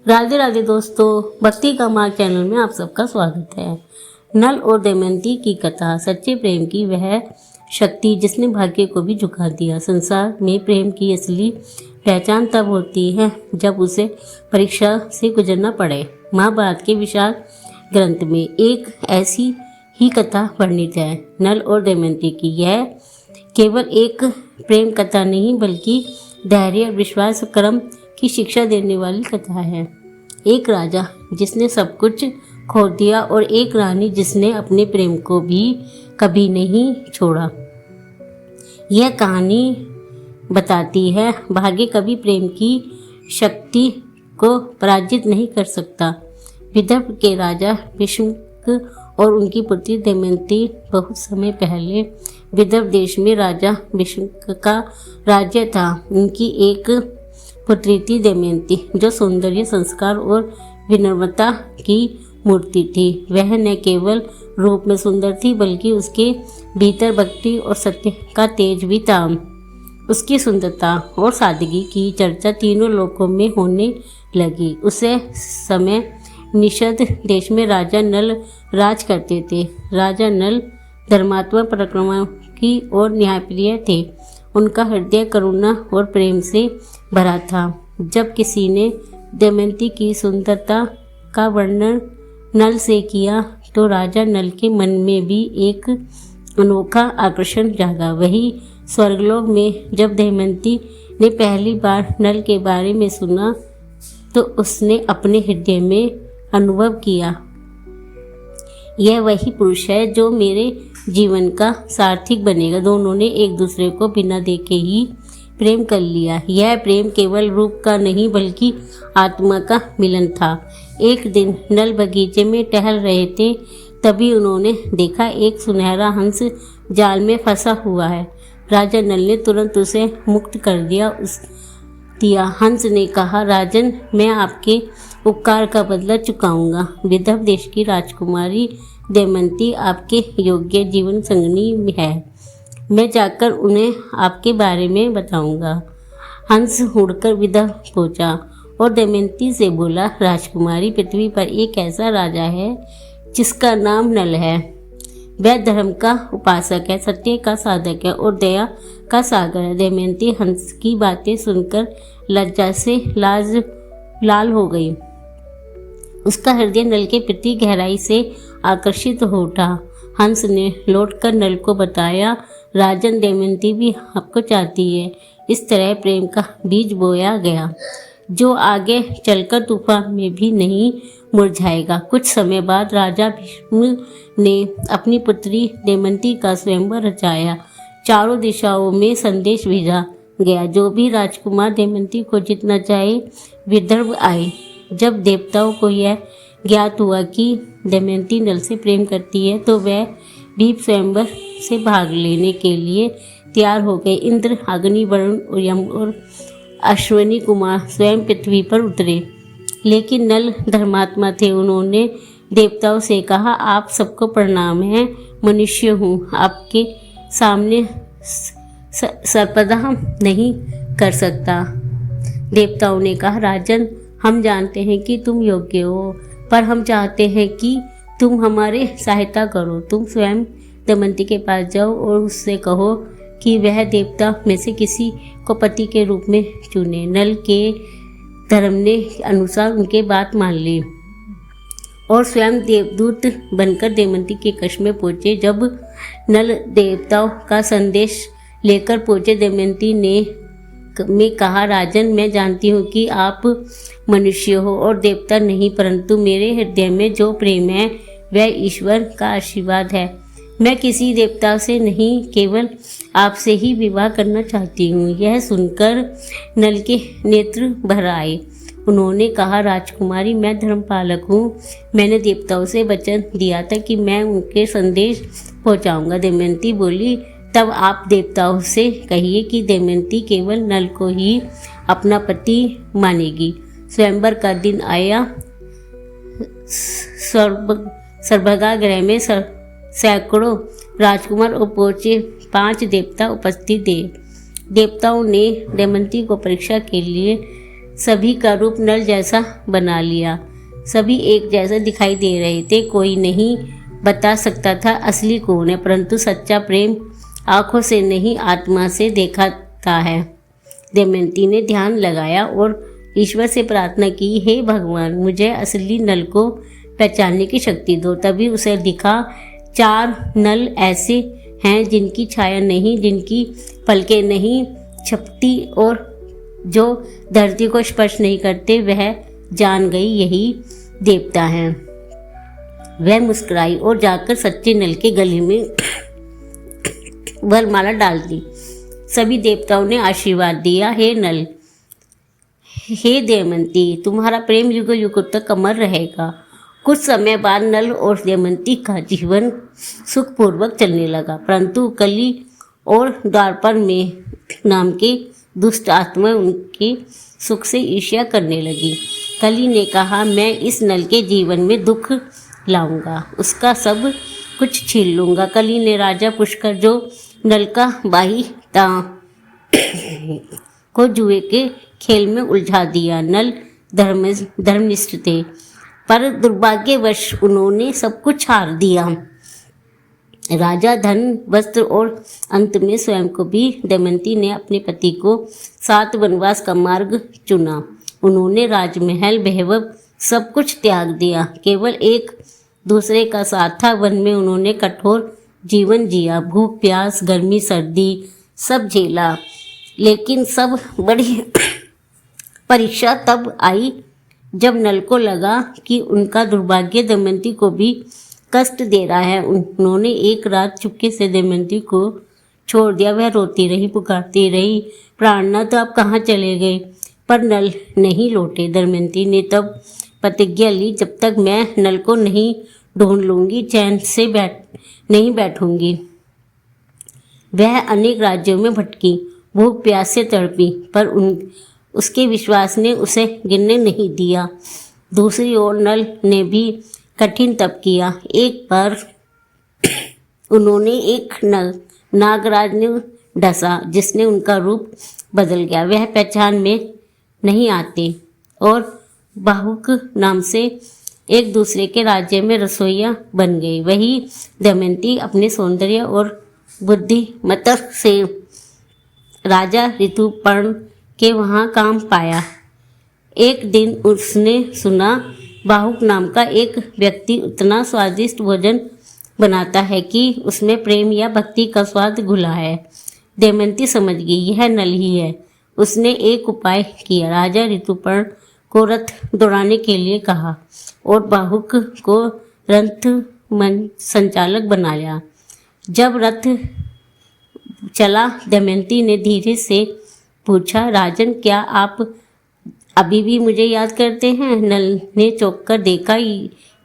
राधे राधे दोस्तों, भक्ति का मार्ग चैनल में आप सबका स्वागत है। नल और दमयंती की कथा, सच्चे प्रेम की वह शक्ति जिसने भाग्य को भी झुका दिया। संसार में प्रेम की असली पहचान तब होती है जब उसे परीक्षा से गुजरना पड़े। महाभारत के विशाल ग्रंथ में एक ऐसी ही कथा वर्णित है, नल और दमयंती की। यह केवल एक प्रेम कथा नहीं बल्कि धैर्य, विश्वास, कर्म की शिक्षा देने वाली कथा है। एक राजा जिसने सब कुछ खो दिया और एक रानी जिसने अपने प्रेम को भी कभी नहीं छोड़ा। यह कहानी बताती है भाग्य कभी प्रेम की शक्ति को पराजित नहीं कर सकता। विदर्भ के राजा भीष्म और उनकी पुत्री दमयंती बहुत समय पहले विदर्भ देश में राजा भीष्म का राज्य था। उनकी एक पुत्री थी दमयंती, जो सौंदर्य, संस्कार और विनम्रता की मूर्ति थी। वह न केवल रूप में सुंदर थी बल्कि उसके भीतर भक्ति और सत्य का तेज भी था। उसकी सुंदरता और सादगी की चर्चा तीनों लोकों में होने लगी। उसे समय निषद देश में राजा नल राज करते थे। राजा नल धर्मात्मा, पराक्रमी और न्यायप्रिय थे। उनका हृदय करुणा और प्रेम से भरा था। जब किसी ने दमयंती की सुंदरता का वर्णन नल से किया तो राजा नल के मन में भी एक अनोखा आकर्षण जागा। वही स्वर्गलोक में जब दमयंती ने पहली बार नल के बारे में सुना तो उसने अपने हृदय में अनुभव किया, यह वही पुरुष है जो मेरे जीवन का सारथिक बनेगा। दोनों ने एक दूसरे को बिना देखे ही प्रेम कर लिया। यह प्रेम केवल रूप का नहीं बल्कि आत्मा का मिलन था। एक दिन नल बगीचे में टहल रहे थे, तभी उन्होंने देखा एक सुनहरा हंस जाल में फंसा हुआ है। राजा नल ने तुरंत उसे मुक्त कर दिया। हंस ने कहा, राजन, मैं आपके उपकार का बदला चुकाऊंगा। विदर्भ देश की राजकुमारी दमयंती आपके योग्य जीवन संगिनी है। मैं जाकर उन्हें आपके बारे में बताऊंगा। हंस उड़कर विदर्भ पहुंचा और दमयंती से बोला, राजकुमारी, पृथ्वी पर एक ऐसा राजा है जिसका नाम नल है। वह धर्म का उपासक है, सत्य का साधक है और दया का सागर है। दमयंती हंस की बातें सुनकर लज्जा से लाल हो गई। उसका हृदय नल के प्रति गहराई से आकर्षित हो उठा। हंस ने लौटकर नल को बताया, राजन, दमयंती भी आपको चाहती है। इस तरह प्रेम का बीज बोया गया जो आगे चलकर तूफान में भी नहीं मुरझाएगा। कुछ समय बाद राजा भीष्म ने अपनी पुत्री दमयंती का स्वयंवर रचाया। चारों दिशाओं में संदेश भेजा गया, जो भी राजकुमार दमयंती को जीतना चाहे विदर्भ आए। जब देवताओं को यह ज्ञात हुआ कि दमयंती नल से प्रेम करती है तो वह भी स्वयंवर से भाग लेने के लिए तैयार हो गए। इंद्र, अग्नि, वरुण, यम और अश्विनी कुमार स्वयं पृथ्वी पर उतरे, लेकिन नल धर्मात्मा थे। उन्होंने देवताओं से कहा, आप सबको प्रणाम है, मनुष्य हूँ, आपके सामने सर्पदाह नहीं कर सकता। देवताओं ने कहा, राजन, हम जानते हैं कि तुम योग्य हो, पर हम चाहते हैं कि तुम हमारे सहायता करो। तुम स्वयं दमयंती के पास जाओ और उससे कहो कि वह देवता में से किसी को पति के रूप में चुने। नल के धर्म ने अनुसार उनके बात मान ली और स्वयं देवदूत बनकर दमयंती के कक्ष में पहुंचे। जब नल देवताओं का संदेश लेकर पहुंचे, दमयंती ने कहा, राजन, मैं जानती हूँ कि आप मनुष्य हो और देवता नहीं, परंतु मेरे हृदय में जो प्रेम है वह ईश्वर का आशीर्वाद है। मैं किसी देवता से नहीं, केवल आपसे ही विवाह करना चाहती हूँ। यह सुनकर नल के नेत्र भर आए। उन्होंने कहा, राजकुमारी, मैं धर्मपालक हूँ। मैंने देवताओं से वचन दिया था कि मैं उनके संदेश पहुँचाऊँगा। दमयंती बोली, तब आप देवताओं से कहिए कि दमयंती केवल नल को ही अपना पति मानेगी। स्वयंवर का दिन आया। सर्वगा ग्रह में सैकड़ों राजकुमार और पहुंचे 5 देवता उपस्थित थे। देवताओं ने दमयंती को परीक्षा के लिए सभी का रूप नल जैसा बना लिया। सभी एक जैसे दिखाई दे रहे थे। कोई नहीं बता सकता था असली कौन है, परंतु सच्चा प्रेम आंखों से नहीं आत्मा से देखता है। दमयंती ने ध्यान लगाया और ईश्वर से प्रार्थना की, हे भगवान, मुझे असली नल को पहचानने की शक्ति दो। तभी उसे दिखा 4 नल ऐसे हैं जिनकी छाया नहीं, जिनकी पलकें नहीं छपती और जो धरती को स्पर्श नहीं करते। वह जान गई यही देवता हैं। वह मुस्कुराई और जाकर सच्चे नल के गले में वरमाला डाल दी। सभी देवताओं ने आशीर्वाद दिया, हे नल, हे दमयंती, तुम्हारा प्रेम युग युग तक अमर रहेगा। कुछ समय बाद नल और दमयंती का जीवन सुखपूर्वक चलने लगा, परंतु कली और द्वापर में नाम के दुष्ट आत्मा उनके सुख से ईर्ष्या करने लगी। कली ने कहा, मैं इस नल के जीवन में दुख लाऊंगा, उसका सब कुछ छीन लूंगा। कली ने राजा पुष्कर, जो नल का बाही था, को जुए के खेल में उलझा दिया। नल धर्मनिष्ठ थे, पर दुर्भाग्यवश उन्होंने सब कुछ हार दिया। राजा, धन, वस्त्र और अंत में स्वयं को भी। दमयंती ने अपने पति को 7 वनवास का मार्ग चुना। उन्होंने राजमहल, वैभव सब कुछ त्याग दिया। केवल एक दूसरे का साथ था। वन में उन्होंने कठोर जीवन जिया, भूख, प्यास, गर्मी, सर्दी सब झेला। लेकिन सब बड़ी परीक्षा तब आई जब नल को लगा कि उनका दुर्भाग्य दमयंती को भी कष्ट दे रहा है। उन्होंने एक रात चुपके से दमयंती को छोड़ दिया। वह रोती रही, पुकारती रही, प्राणनाथ, आप कहाँ चले गए? पर नल नहीं लौटे। दमयंती ने तब प्रतिज्ञा ली, जब तक मैं नल को नहीं ढूंढ लूंगी, चैन से नहीं बैठूंगी। वह अनेक राज्यों में भटकी, भूख प्यास से तड़पी, पर उसके विश्वास ने उसे गिरने नहीं दिया। दूसरी ओर नल ने भी कठिन तप किया। एक बार उन्होंने एक नागराज ने डसा, जिसने उनका रूप बदल गया। वह पहचान में नहीं आते और बाहुक नाम से एक दूसरे के राज्य में रसोइया बन गई। वही दमयंती अपने सौंदर्य और बुद्धिमत्ता से राजा ऋतुपर्ण के वहाँ काम पाया। एक दिन उसने सुना, बाहुक नाम का एक व्यक्ति उतना स्वादिष्ट भोजन बनाता है कि उसमें प्रेम या भक्ति का स्वाद घुला है। दमयंती समझ गई, यह नल ही है। उसने एक उपाय किया। राजा ऋतुपर्ण को रथ दौड़ाने के लिए कहा और बाहुक को रथ संचालक बना लिया। जब रथ चला, दमयंती ने धीरे से पूछा, राजन, क्या आप अभी भी मुझे याद करते हैं? नल ने चौंक कर देखा,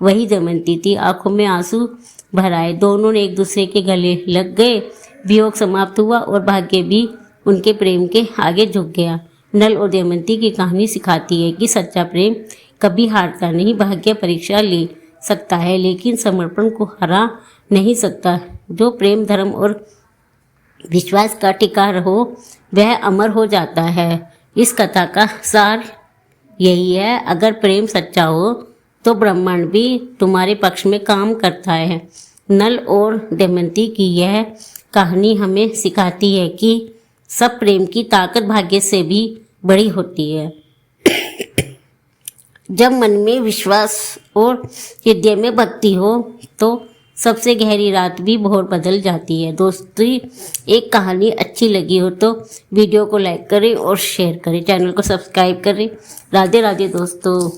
वही दमयंती थी। आंखों में आंसू भर आए। दोनों ने एक दूसरे के गले लग गए। वियोग समाप्त हुआ और भाग्य भी उनके प्रेम के आगे झुक गया। नल और दमयंती की कहानी सिखाती है कि सच्चा प्रेम कभी हारता नहीं। भाग्य परीक्षा ले सकता है, लेकिन समर्पण को हरा नहीं सकता। जो प्रेम, धर्म और विश्वास का टिका रहो, वह अमर हो जाता है। इस कथा का सार यही है, अगर प्रेम सच्चा हो तो ब्रह्मांड भी तुम्हारे पक्ष में काम करता है। नल और दमयंती की यह कहानी हमें सिखाती है कि सब प्रेम की ताकत भाग्य से भी बड़ी होती है। जब मन में विश्वास और हृदय में भक्ति हो तो सबसे गहरी रात भी भोर बदल जाती है। दोस्तों, एक कहानी अच्छी लगी हो तो वीडियो को लाइक करें और शेयर करें, चैनल को सब्सक्राइब करें। राधे राधे दोस्तों।